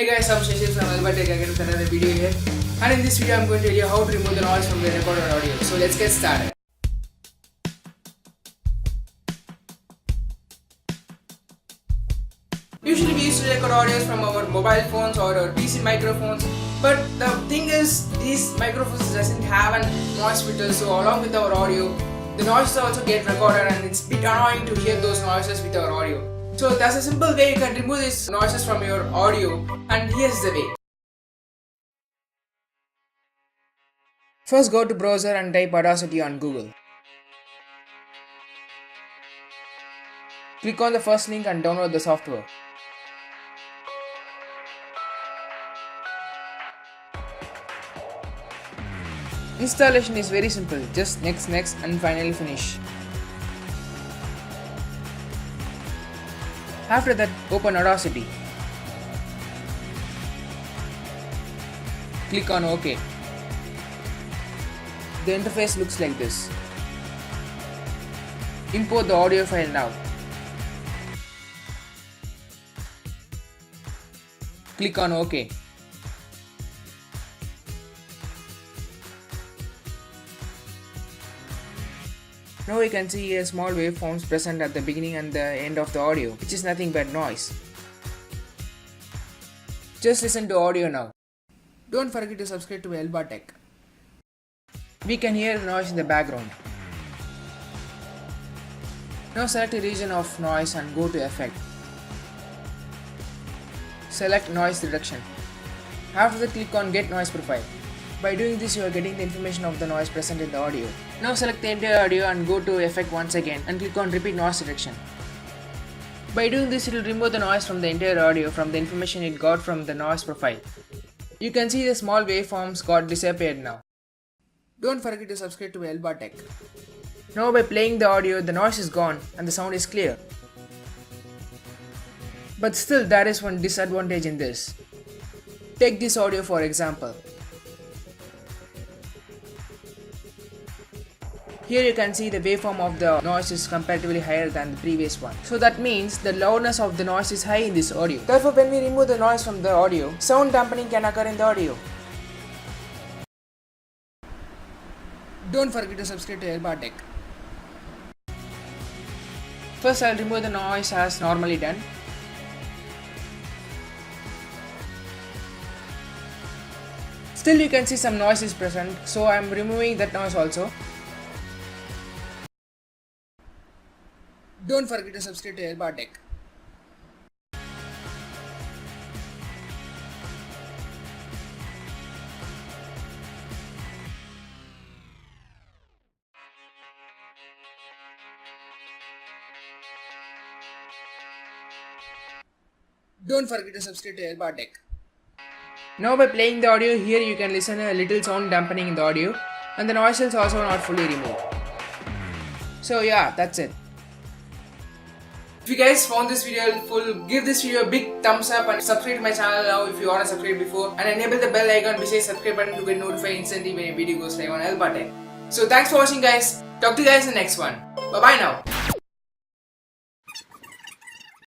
Hey guys, I'm Shashi from ElbaTec again with another video here. And in this video I'm going to tell you how to remove the noise from the recorded audio. So let's get started. Usually we used to record audios from our mobile phones or our PC microphones, but the thing is these microphones doesn't have a noise filter, so along with our audio the noises also get recorded and it's a bit annoying to hear those noises with our audio. So there's a simple way you can remove these noises from your audio, and here's the way. First go to browser and type Audacity on Google. Click on the first link and download the software. Installation is very simple, just next and finally finish. After that, open Audacity. Click on OK. The interface looks like this. Import the audio file now. Click on OK. Now you can see a small waveforms present at the beginning and the end of the audio, which is nothing but noise. Just listen to audio now. Don't forget to subscribe to ElbaTec. We can hear the noise in the background. Now select a region of noise and go to Effect. Select Noise Reduction. After that, click on Get Noise Profile. By doing this, you are getting the information of the noise present in the audio. Now select the entire audio and go to Effect once again and click on Repeat Noise Reduction. By doing this, it will remove the noise from the entire audio from the information it got from the noise profile. You can see the small waveforms got disappeared now. Don't forget to subscribe to ElbaTec. Now by playing the audio, the noise is gone and the sound is clear. But still there is one disadvantage in this. Take this audio for example. Here you can see the waveform of the noise is comparatively higher than the previous one. So that means the loudness of the noise is high in this audio. Therefore, when we remove the noise from the audio, sound dampening can occur in the audio. Don't forget to subscribe to ElbaTec. First, I'll remove the noise as normally done. Still you can see some noise is present, so I am removing that noise also. Don't forget to subscribe to ElbaTec. Don't forget to subscribe to ElbaTec. Now by playing the audio, here you can listen a little sound dampening in the audio, and the noise is also not fully removed. So yeah, that's it. If you guys found this video helpful, give this video a big thumbs up and subscribe to my channel now if you want to subscribe before, and enable the bell icon beside subscribe button to get notified instantly when a video goes live on ElbaTec. So thanks for watching guys. Talk to you guys in the next one. Bye bye now.